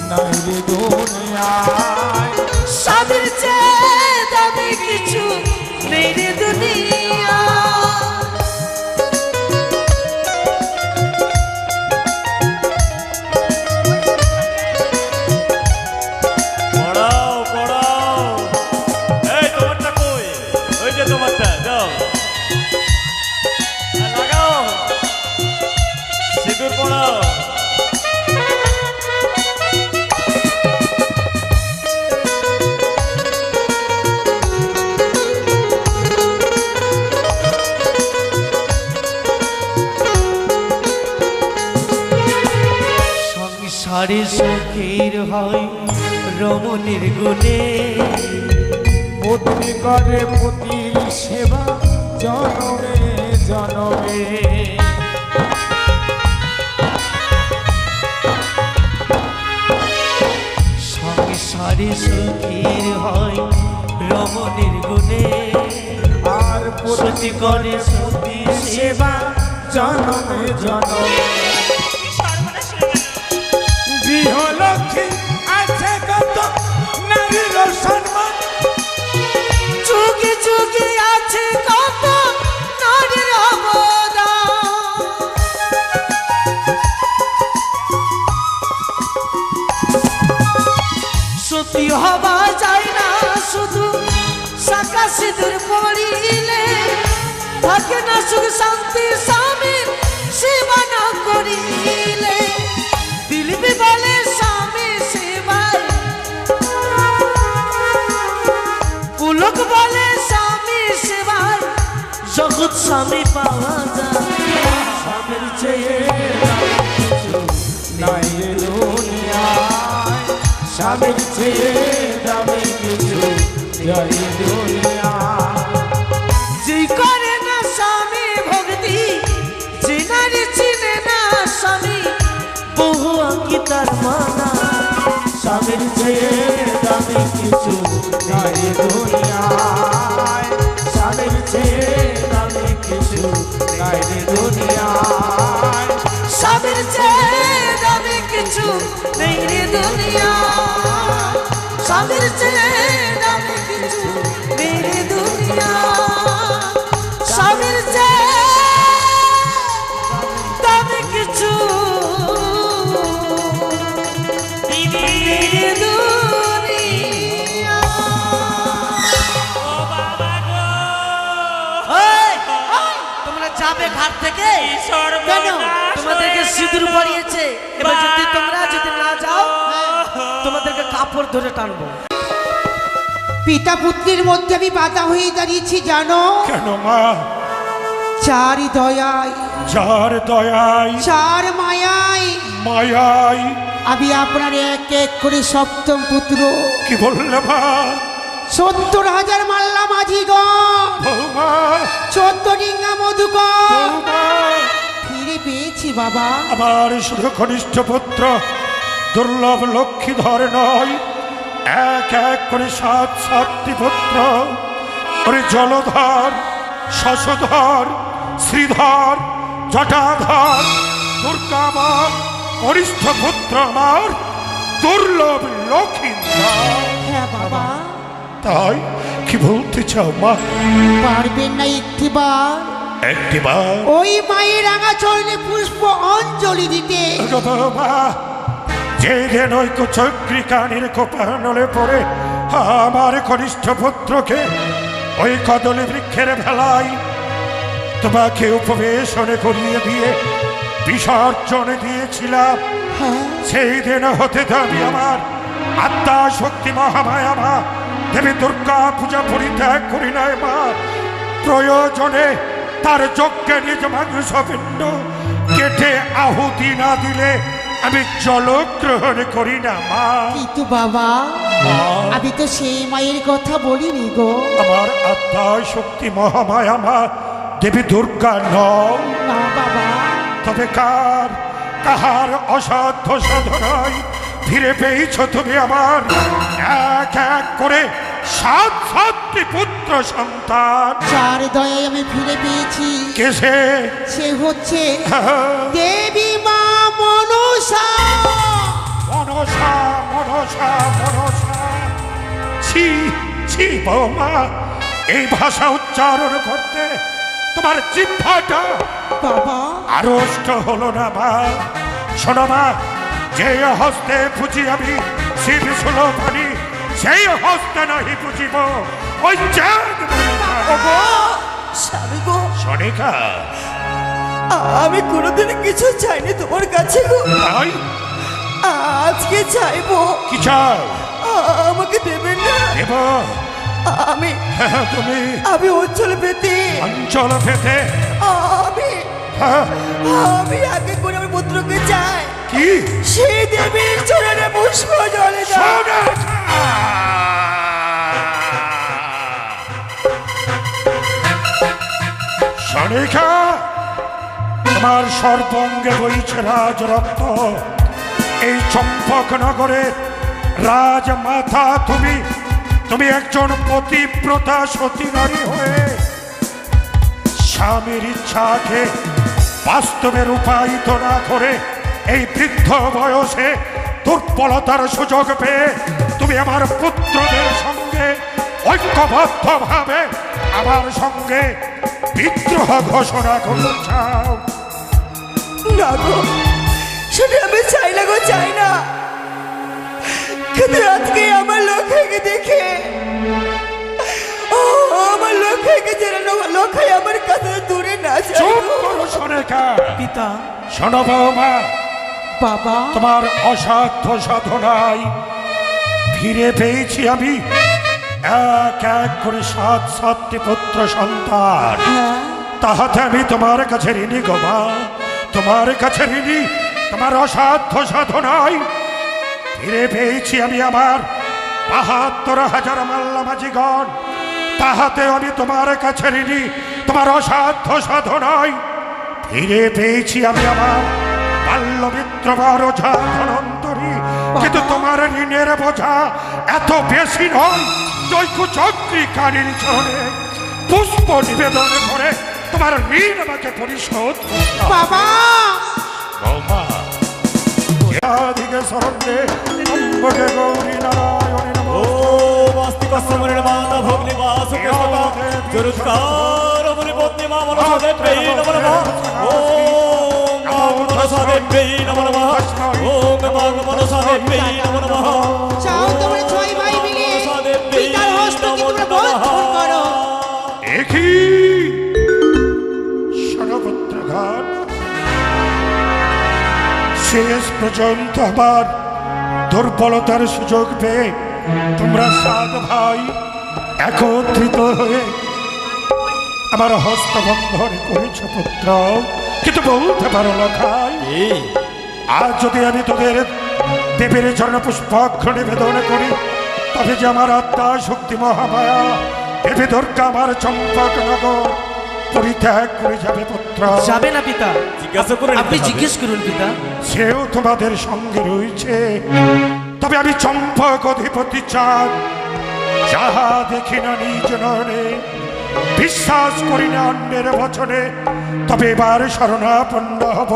নাই রে দুনিয়ায়। স্বামীর চেয়ে দামি কিছু নেই রে দুনিয়া। পড়াও পড়াও। এই তোমারটা কই? ওই যে তোমারটা, যাও আর লাগাও, সিঁদুর পড়াও। সারি সুখীর হয় রমণীর গুণে, পত্নী করে পতির সেবা জনমে জনমে। সংসারে সুখীর হয় রমণীর গুণে, আর সতী করে সতী সেবা জনমে জনমে। গৃহলক্ষ্মী আছে কত নারীর সম্মান, যুগে যুগে আছে কত নারীর অবদান। সতী হওয়া যায় না শুধু শাখা সিঁদুর পড়িলে, থাকে না সুখ শান্তি স্বামীর সেবা না করিলে। দিলবি বলে স্বামী সেবায়, পুলক বলে স্বামী সেবায়, জগৎ স্বামী পাওয়া যায়। স্বামীর চেয়ে নাই রে দুনিয়ায়, স্বামীর চেয়ে দামি কিছু জয় দুনিয়ায়। যে করে না স্বামী ভক্তি, যে নারী চিনে না স্বামী, বহু আঁকি তার মানা। স্বামীর চেয়ে দামি কিছু নাই দুনিয়ায়, স্বামীর চেয়ে দামি কিছু নাই দুনিয়ায়। স্বামীর চেয়ে দামি কিছু নেই রে দুনিয়া, স্বামীর চেয়ে দামি কিছু নেই রে দুনিয়া, স্বামীর চেয়ে দামি কিছু নেই রে দুনিয়া। ওই, তোমরা যাবে ঘাট থেকে কেন? তোমাদেরকে সিঁদুর পরিয়েছে, এবার যদি তোমরা যদি না যাও তোমাদেরকে কাপড় ধরে টানবো। পিতা পুত্রের মধ্যে আমি বাধা হয়ে দাঁড়িয়েছি জানো, কেন মা? চার দয়ায় যার দয়ায় চার মায়ায় মায়ায় আমি আপনার এক এক করে সপ্তম পুত্র কি বললে মা? ৭০,০০০ মাল্লা মাঝিগণ, বৌমা ১৪ ডিঙ্গা মধুকর বৌমা, ফিরে পেয়েছি বাবা। আমার শুধু কনিষ্ঠ পুত্র দুর্লভ লক্ষ্মীধর নয়, এক এক করে ৭টি পুত্র, ওরে জলধর, শশধর, শ্রীধর, জটাধর, দুর্গাবর, কনিষ্ঠ পুত্র আমার দুর্লভ লক্ষ্মীধর। হ্যাঁ বাবা, তাই কি বলতে চাও মা? পারবেন না একটিবার একটিবার ওই মায়ের রাঙা চরণে পুষ্প অঞ্জলি দিতে? বাবা, যেদিন ঐক্য চক্রিকানির কোপানলে পড়ে আমার কনিষ্ঠ পুত্রকে ওই কদলী বৃক্ষের ভেলায় তোমাকে উপবেশনে করিয়ে দিয়ে বিসর্জন দিয়েছিলাম, সেই দিন হতে আমি আমার আত্মা শক্তি মহামায়া মা দেবী দুর্গা পূজা পরিত্যাগ করি নাই মা। প্রয়োজনে তার যজ্ঞে নিজ মাংস পিণ্ড কেটে আহুতি না দিলে আমি জলগ্রহণ করি না মা। কিন্তু বাবা, আমি তো সেই মায়ের কথা বলিনি গো। আমার আত্মা শক্তি মহামায়া মা দেবী দুর্গা নয়। না বাবা, তবে কাহার অসাধ্য সাধনায় ফিরে পেয়েছ তুমি আমার এক এক করে ৭টি পুত্র সন্তান। চার দয়ায় আমি ফিরে পেয়েছি। কেসে সে হচ্ছে দেবী মা মনসা। মনসা মনসা মনসা, ছি ছি বৌমা, এই ভাষা উচ্চারণ করতে তোমার জিহ্বাটা বাবা, আড়ষ্ট হলো না মা? শোনো মা, যে হস্তে পুজি আমি শিব সুলভনি, সেই হস্তে নাহি পুজিব ওই স্বামী গো, সনিকা। আমি কোনোদিন কিছু চাইনি তোমার কাছে গো, তাই আজকে চাইবো। কি চাও? আমাকে দেবেন না? দেব। আমি তুমি আমি অঞ্চল পেতে অঞ্চল পেতে আমি হ্যাঁ, আমি আগে করে আমার পুত্রকে চাই কি সেই দেবীর চরণে পুষ্প জলে দাও। সনেকা! সনেকা, তোমার সর্বঙ্গে বইছে রাজ রক্ত। এই চম্পকনগরে রাজমাতা তুমি। তুমি একজন পতিব্রতা সতী নারী হয়ে স্বামীর ইচ্ছাকে বাস্তবে রূপায়িত না করে এই বৃদ্ধ বয়সে দুর্বলতার সুযোগ পেয়ে তুমি আমার পুত্রদের সঙ্গে ঐক্যবদ্ধভাবে আমার সঙ্গে বিদ্রোহ ঘোষণা করতে চাও। না গো, সেটা আমি চাই না গো, চাই না। কিন্তু আজকে আমার লক্ষ্যকে দেখে আমার লক্ষ্যকে যেন লক্ষ্য আমার কাছে দূরে না যায় চুপ গো। করো সনেকা। পিতা, শোনো বৌমা, বাবা তোমার অসাধ্য সাধনায় ফিরে পেয়েছি আমি এক এক করে 7-7টি পুত্র সন্তান। তাহাতে আমি তোমার কাছে ঋণী গো মা, তোমার কাছে ঋণী। তোমার অসাধ্য সাধনায় ফিরে পেয়েছি আমি আমার ৭২,০০০ মাল্লা মাঝিগণ। তাহাতে আমি তোমার কাছে ঋণী। তোমার অসাধ্য সাধনায় ফিরে পেয়েছি আমি আমার বাল্যমিত্র বরঝা ধনন্তরী। কিন্তু তোমার ঋণের বোঝা এত বেশি নয়। চক্রী কালীর চরণে পুষ্প নিবেদন করে তোমার ঋণ আমাকে পরিশোধ করতে হবে। বাবা বৌমা, ইহাদিকে শরণে অম্বকে গৌরী নারায়ণী নমঃ। ওম আস্তিকস্যমণির মাতা ভগ্নি বাসুকেশ্বকা জরুৎকার মণি পত্নী মা মনসা দেব্যৈ নমো নমঃ। ওম মাগ মনসা দেব্যৈ নমো নমঃ। ওম মাগ মনসা দেব্যৈ নমো নমঃ। চাও তোমরা ছয় ভাই মিলে পিতার হস্তকে তোমরা বন্ধন করো। একই সর্বত্রঘাট শেষ পর্যন্ত আমার দুর্বলতার সুযোগ পেয়ে তোমরা 7 ভাই একত্রিত হয়ে আমার হস্তবন্ধন করেছ পুত্র। কিন্তু বলতে পারো লখাই, আজ যদি আমি তোদের দেবীর চরণ পুষ্পাক্ষ নিবেদন করি, তবে যে আমার আত্মা শক্তি মহামায়া দেবী দুর্গা আমার চম্পকনগর পরিত্যাগ করে যাবে পুত্র। যাবে না পিতা, জিজ্ঞাসা করে আপনি জিজ্ঞেস করুন পিতা। সেও তোমাদের সঙ্গে রয়েছে। তবে আমি চম্পক অধিপতি চাঁদ, যাহা দেখি না নিজ নয়নে, বিশ্বাস করি না অন্যের বচনে, তবে এবার শরণাপন্ন হব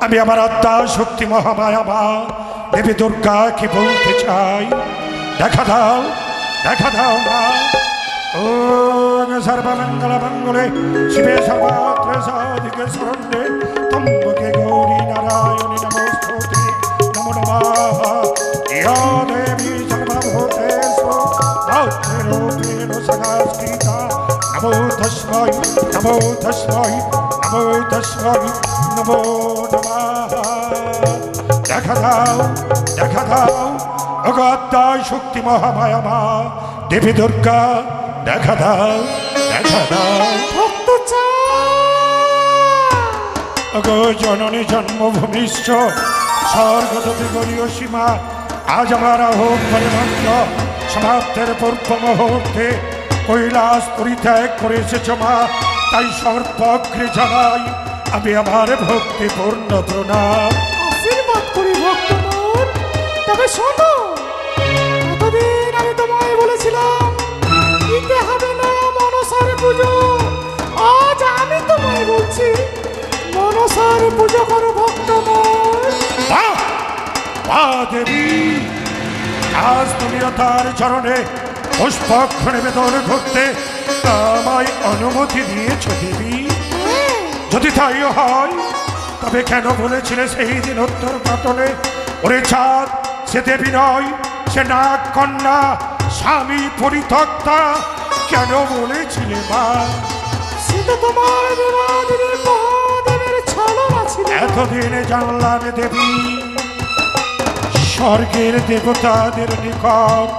আমি আমার আত্মা শক্তি মহামায়া মা দেবী দুর্গা কি বলতে চাই। দেখা দাও, দেখা দাও মা। ও সর্বমঙ্গল মঙ্গলে শিবে সর্বত্র সাধিকে শরণ্যে ত্র্যম্বকে গৌরী নারায়ণী নমস্তুতে নমো নমঃ। ইয়া দেবী সর্বভূতেষু মাতৃরূপেণ সদাস্কৃতা। নমো তস্मै, নমো তস্मै, নমো তস্मै, নমো নমঃ। দেখা দাও, দেখা দাও ওগো আত্মা শক্তি মহামায়া মা দেবী দুর্গা, দেখা দাও, দেখা দাও। ওগো জননী জন্মভূমিশ্চ স্বর্গদপি গরীয় সীমা, আজ আমার আহ্বানে মন্ত্র সমাপ্তের পূর্ব মুহূর্তে কৈলাস পরিত্যাগ করে এসেছ মা। তাই সর্বগ্রে জানাই আমি আমার ভক্তিপূর্ণ প্রণাম। আশীর্বাদ করি ভক্তমন। তবে শোনো, এতদিন আমি তোমায় বলেছিলাম দিতে হবে না মনসার পুজো। আজ আমি তোমায় বলছি মনসার পুজো করো ভক্তমন। বাহ, বাহ দেবী, আজ তুমিও তার চরণে পুষ্পাক্ষ নিবেদন করতে আমায় অনুমতি দিয়েছ দেবী। যদি তাই হয় তবে কেন বলেছিলে সেই দিন উত্তর পাটনে, ওরে চাঁদ সে দেবী নয়, সে নাগ কন্যা, স্বামী পরিত্যক্তা, কেন বলেছিলে মা? সেটা তোমার দেবাদিদেব মহাদেবের ছলনা ছিল। এতদিনে জানলাম দেবী স্বর্গের দেবতাদের নিকট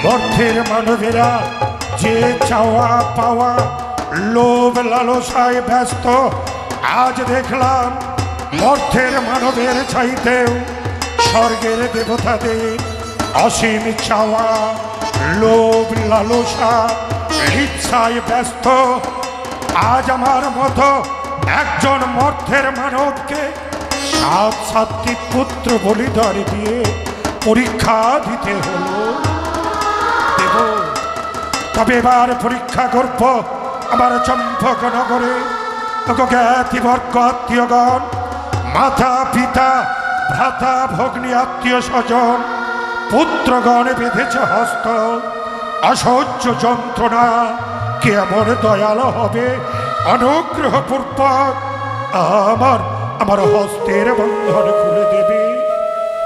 মর্তের মানবেরা যে চাওয়া পাওয়া লোভ লালসায় ব্যস্ত, আজ দেখলাম মর্তের মানবের চাইতেও স্বর্গের দেবতাদের অসীম চাওয়া, লোভ লালসা ইচ্ছায় ব্যস্ত। আজ আমার মতো একজন মর্তের মানবকে 7 পুত্র বলিদান দিয়ে পরীক্ষা দিতে হলো। দেব, তবে এবার পরীক্ষা করব আমার চম্পকনগরে জ্ঞাতিবর্গ আত্মীয়গণ, মাতা পিতা ভ্রাতা ভগ্নী আত্মীয় স্বজন পুত্রগণ বেঁধেছে হস্ত। অসহ্য যন্ত্রণা কেমন দয়াল হবে অনুগ্রহপূর্বক আমার হস্তের বন্ধন খুলে দেবে।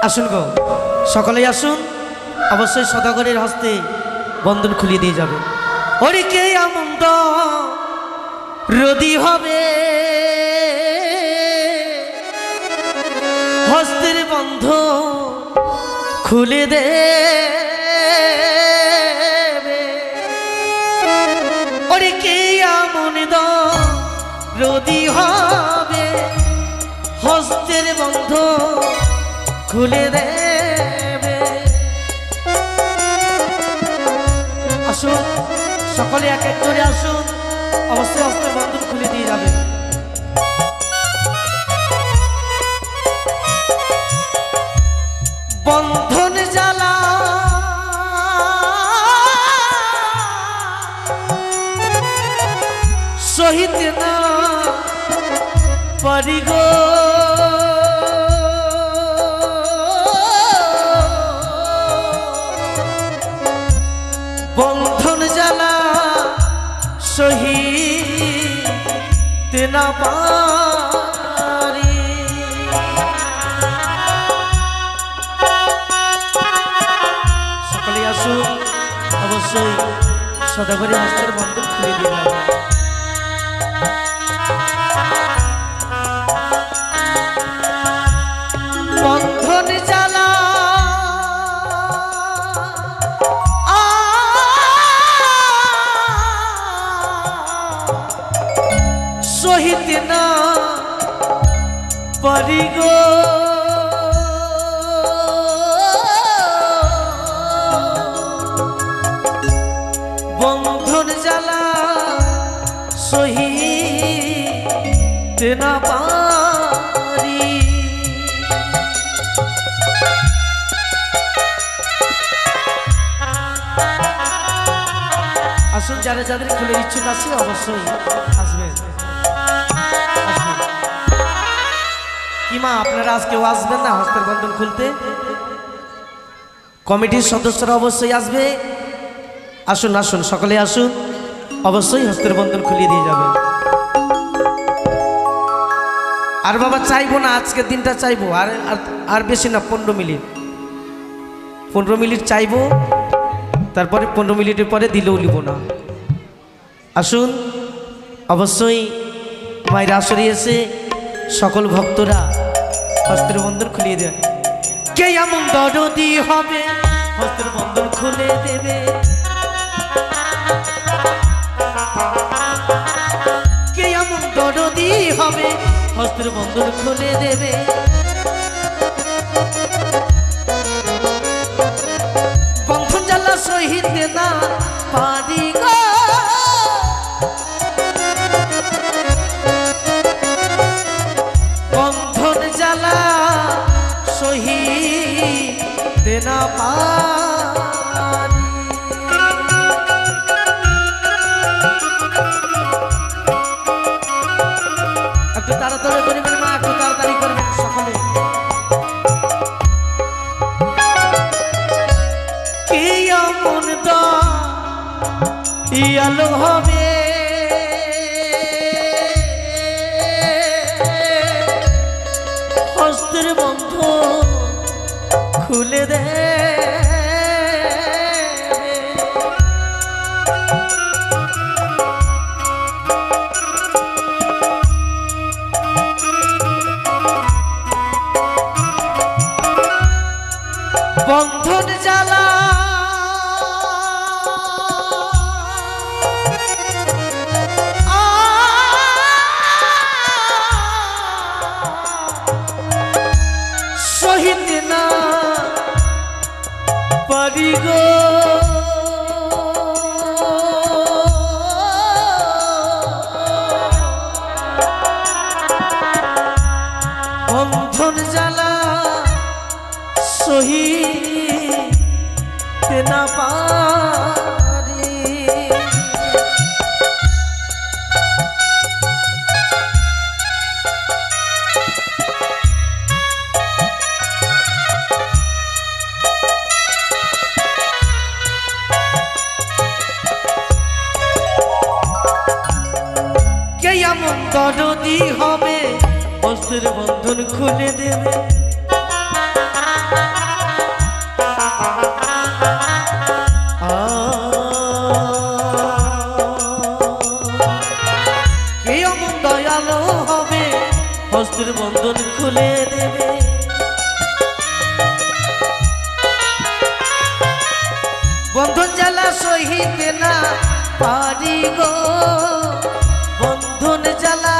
আসুন গো, সকলেই আসুন, অবশ্যই সদাগরের হস্তে বন্ধন খুলিয়ে দিয়ে যাবে। ওরে কে আমন্দ রদি হবে হস্তের বন্ধ খুলে দেবে। ওরে কে আমন্দ রদি হবে হস্তের বন্ধ খুলে দেবে। আসুন, সকলে এক এক করে আসুন, অবশ্যই হস্তের বন্ধন খুলে দিয়ে যাবে। বন্ধন জ্বালা সহিত না পারি গো, বন্ধন জ্বালা সহিতে না পারি। সকলে আসুন, অবশ্যই সদাগরের হস্তের বন্ধন খুলে দিয়ে যাবে। বন্ধন জ্বালা সহিত না পারি গো, বন্ধন জ্বালা সহিত না পারি। আসুন, যারা যাদের খুলে ইচ্ছুক আছে অবশ্যই আসবেন। কি মা, আপনারা আজকেও আসবেন না হস্তের বন্ধন খুলতে? কমিটির সদস্যরা অবশ্যই আসবে। আসুন আসুন, সকলে আসুন, অবশ্যই হস্তের বন্ধন খুলিয়ে দিয়ে যাবেন। আর বাবা চাইবো না, আজকের দিনটা চাইবো, আর বেশি না, 15 মিনিট 15 মিনিট চাইবো, তারপরে 15 মিনিটের পরে দিলেও নিব না। আসুন, অবশ্যই মায়ের আসরে এসে সকল ভক্তরা হস্তের বন্ধন খুলিয়ে দেয়। কে এমন দরদি হবে হস্তের বন্ধন খুলে দেবে। কে এমন দরদি হবে হস্তের বন্ধন খুলে দেবে। বন্ধন জ্বালা সহিতে না পারি গো, বন্ধন জ্বালা সহিতে না পারি। একটু তাড়াতাড়ি করবেন মা, একটু তাড়াতাড়ি করবেন সকলে। কি এমন দয়ালু হবে হস্তের বন্ধন খুলে দেবে। বন্ধন জ্বালা পারি গো বন্ধন জ্বালা সহিতে না পারি কে এমন দরদি হবে বস্তুর বন্ধন খুলে দেবে কে এমন দয়ালু হবে বস্তুর বন্ধন খুলে দেবে বন্ধন জ্বালা সহিতে না পারি গো বন্ধন জ্বালা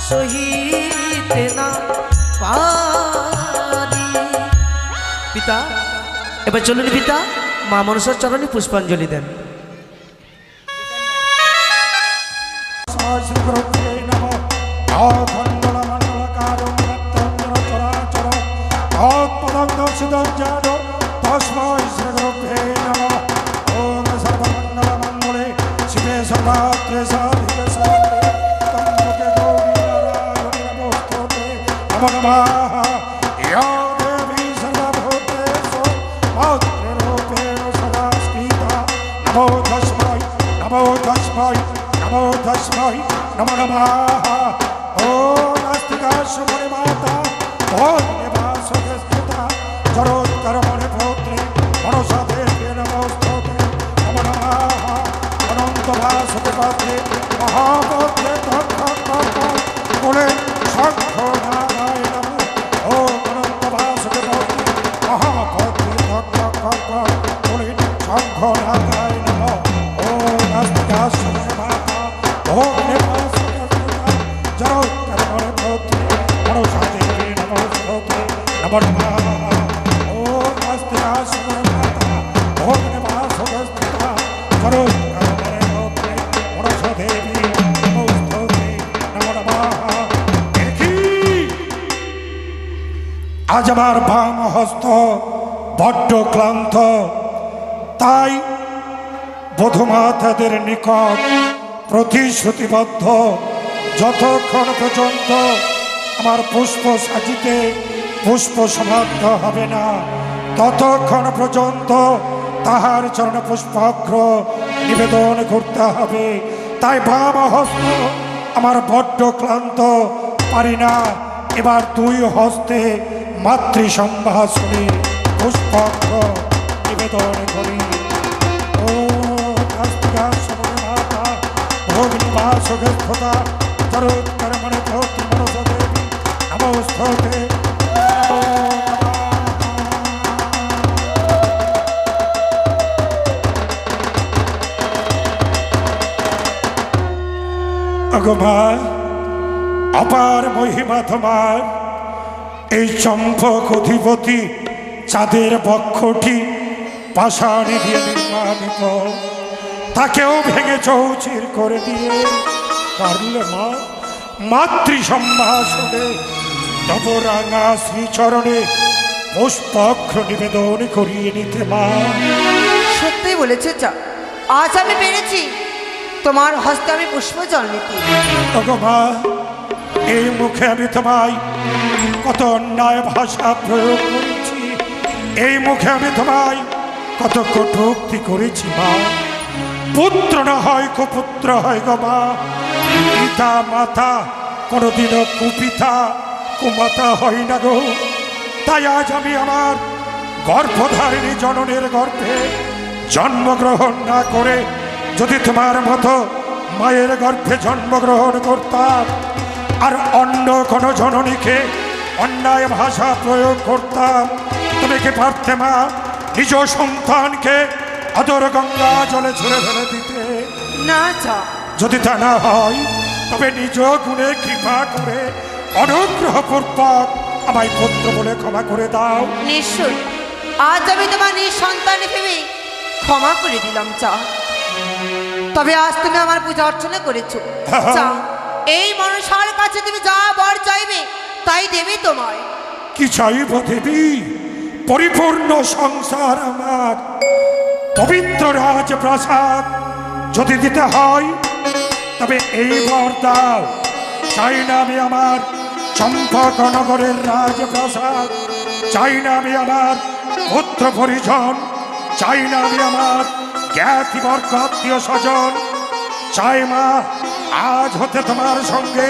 সহিতে না পারি পিতা এবার চলুন পিতা মা মনসার চরণে পুষ্পাঞ্জলি দেন नमो नमः ओम नास्तिका शुभने माता ओम निवासके स्थिता जरोत्तर मणि पौत्रे मनसा देवी नमोस्तुते नमो नमः अनंत वासुके पात्रे महापौत्रे बोले शंख नारायण ओम अनंत वासुके पात्रे महापौत्रे बोले शंख नारायण ओम नास्तिका शुभने माता ओम আজ আমার বাম হস্ত বড্ড ক্লান্ত তাই বধূমাতাদের নিকট প্রতিশ্রুতিবদ্ধ যতক্ষণ পর্যন্ত আমার পুষ্প সাজিতে পুষ্প সমাপ্ত হবে না ততক্ষণ পর্যন্ত তাহার চরণ পুষ্পাগ্র নিবেদন করতে হবে তাই বাম হস্ত আমার বড্ড ক্লান্ত পারি না এবার দুই হস্তে মাতৃ সম্ভাষণে পুষ্পাগ্র নিবেদন করি ও নাস্তিকা শুভনে মাতা ভগ্নি বাসগস্থতা চরোত্তর মনে ভক্তি মনস দেবী নমস্তে অগমা অপার মহিমা তোমার এই চম্পক অধিপতি চাঁদের বক্ষটি পাষাণে দিয়ে নির্মাণিত তাকেও ভেঙে চৌচির করে দিয়ে পারলে মা মাতৃ সম্ভাষণে নবরাঙা শ্রীচরণে পুষ্পাক্ষ নিবেদন করিয়ে নিতে মা সত্যি বলেছে আজ আমি পেরেছি তোমার হস্তে আমি পুষ্প জল নিতে ওগো মা এই মুখে আমি তোমায় কত অন্যায় ভাষা প্রয়োগ করেছি এই মুখে আমি তোমায় কত কটূক্তি করেছি মা পুত্র না হয় কুপুত্র হয় গো মা পিতা মাতা কোনোদিনও কুপিতা কুমাতা হয় না গো তাই আজ আমি আমার গর্ভধারিণী জননের গর্ভে জন্মগ্রহণ না করে যদি তোমার মতো মায়ের গর্ভে জন্মগ্রহণ করতাম আর অন্য কোনো জননীকে অন্যায় ভাষা প্রয়োগ করতাম তুমি কি পারতে মা নিজ সন্তানকে আদর গঙ্গা জলে ছুঁড়ে ফেলে দিতে না যদি তা না হয় তবে নিজ গুণে কৃপা করে অনুগ্রহপূর্বক আমায় পুত্র বলে ক্ষমা করে দাও নিশ্চয় আজ আমি তোমার নিঃসন্তান ভেবে ক্ষমা করে দিলাম চা। তবে আজ তুমি আমার পূজা অর্চনা করেছো চা, এই মনসার কাছে তুমি যা বর চাইবে তাই দেবে তোমায়। কি চাইব দেবী? পরিপূর্ণ সংসার আমার, পবিত্র রাজপ্রাসাদ যদি দিতে হয় তবে এই বর দাও। চাই না আমি আমার চম্পকনগরের রাজপ্রাসাদ, চাই না আমি আমার পুত্র পরিজন, চাই না আমি আমার জ্ঞাতিবর্গ আত্মীয় স্বজন। চাই মা আজ হতে তোমার সঙ্গে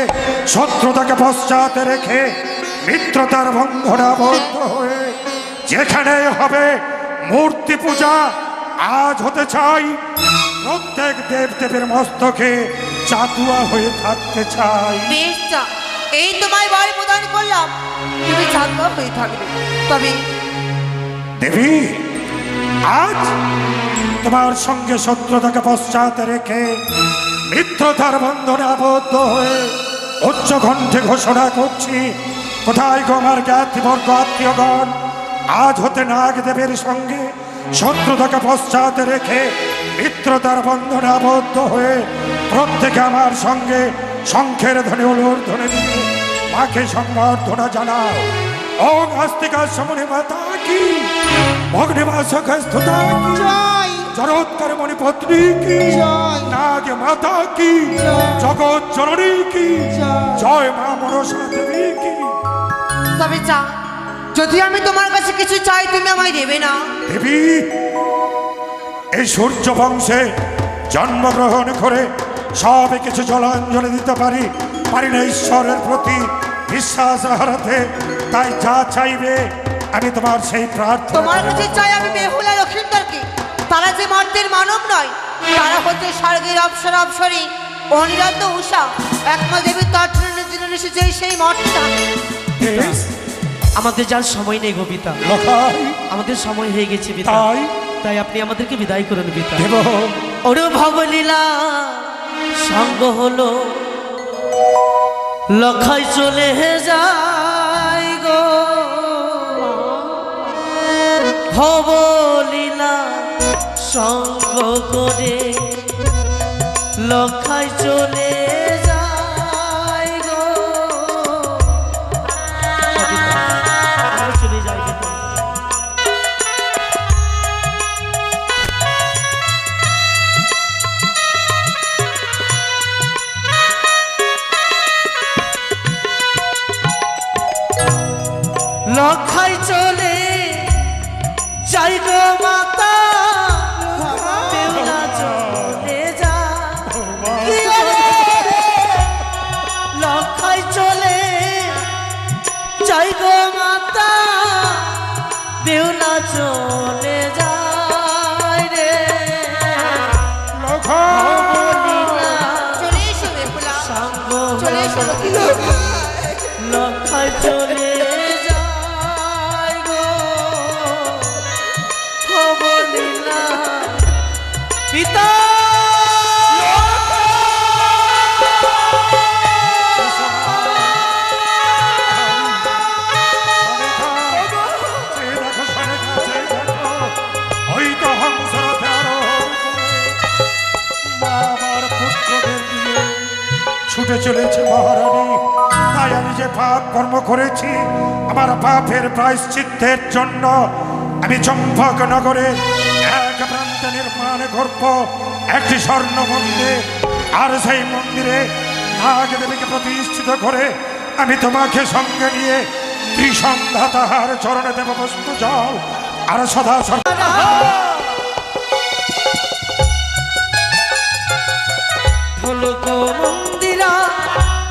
শত্রুতাকে পশ্চাতে রেখে মিত্রতার বন্ধনে আবদ্ধ হয়ে যেখানে হবে মূর্তি পূজা, আজ হতে চাই প্রত্যেক দেবদেবীর মস্তকে চাতুয়া হয়ে থাকতে চাই। বেশ চা, এই তোমায় বর প্রদান করলাম, তুমি চাতুয়া হয়ে থাকবে। তবে দেবী আজ তোমার সঙ্গে শত্রুতাকে পশ্চাতে রেখে মিত্রতার বন্ধনে আবদ্ধ হয়ে উচ্চ কণ্ঠে ঘোষণা করছি, কোথায় গো আমার জ্ঞাতিবর্গ আত্মীয়গণ, আজ হতে নাগ দেবের সঙ্গে শত্রুতাকে পশ্চাতে রেখে মিত্রতার বন্ধনে আবদ্ধ হয়ে প্রত্যেকে আমার সঙ্গে শঙ্খের ধ্বনি উলুর ধ্বনি দিয়ে মাকে সংবর্ধনা জানাও। ওং আস্তিকা সমনে মাতা কি, অগ্নিবাসক স্থুতা কি, জয় জরৎকার মণিপত্নী কি, জয়। নাগ মাতা কি, জগৎ জননী কি, জয় মা মনসা দেবী কি। তবে চা, যদি আমি তোমার কাছে কিছু চাই তুমি আমায় দেবে না? দেবী এই সূর্য বংশে জন্মগ্রহণ করে সবে কিছু জলাঞ্জলি দিতে পারি না ঈশ্বরের প্রতি বিশ্বাস হারাতে, তাই যা চাইবে আমি তোমার সেই প্রার্থনা। তোমার কাছে চাই আমি বেহুলা লক্ষ্মীন্দরকে, তারা যে মর্তের মানব নয়, তারা হচ্ছে স্বর্গের অপ্সরা অপ্সরী অনিরন্ত উষা, একমা দেবী তর্জনের জন্য এসেছে সেই মর্তটা। বেশ, আমাদের যার সময় নেই গো পিতা, লখাই আমাদের সময় হয়ে গেছে পিতা, তাই তাই আপনি আমাদেরকে বিদায় করুন পিতা। দেব। অনুভব লীলা সঙ্গ হলো লখাই চলে যায় গো, ভব লীলা সঙ্গ করে লখাই চলে যায় গো। আমরা চলে যাই পিতা। লখাই চলে যাই গো মাতা, বেহুলা চলে যা। লখাই চলে যাই গো মাতা, বেহুলা চলে যায় রে। চলে এসো বেহুলা, সাঙ্গ চলে এসো লক্ষ্মী। লখাই চলে যায় গো, খবর লীলা পিতা। ওই তো হংসরথে আরোহণ করে মা আমার পুত্রদের দিয়ে ছুটে চলেছে মহারানী। তাই আমি যে পাপ কর্ম করেছি আমার পাপের প্রায়শ্চিত্তের জন্য আমি চম্পকনগরে এক প্রান্তে নির্মাণ করব একটি স্বর্ণ মন্দির, আর সেই মন্দিরে নাগ দেবীকে প্রতিষ্ঠিত করে আমি তোমাকে সঙ্গে নিয়ে ত্রিসন্ধ্যা তাহার চরণে দেব বস্তু জল আর সদা সর্বদা। ঢোলক মন্দিরা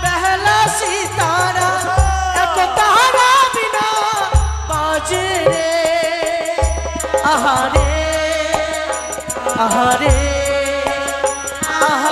বেহলা সিতারা, এক তারা বিনা বাজে রে। আহারে আহারে আহারে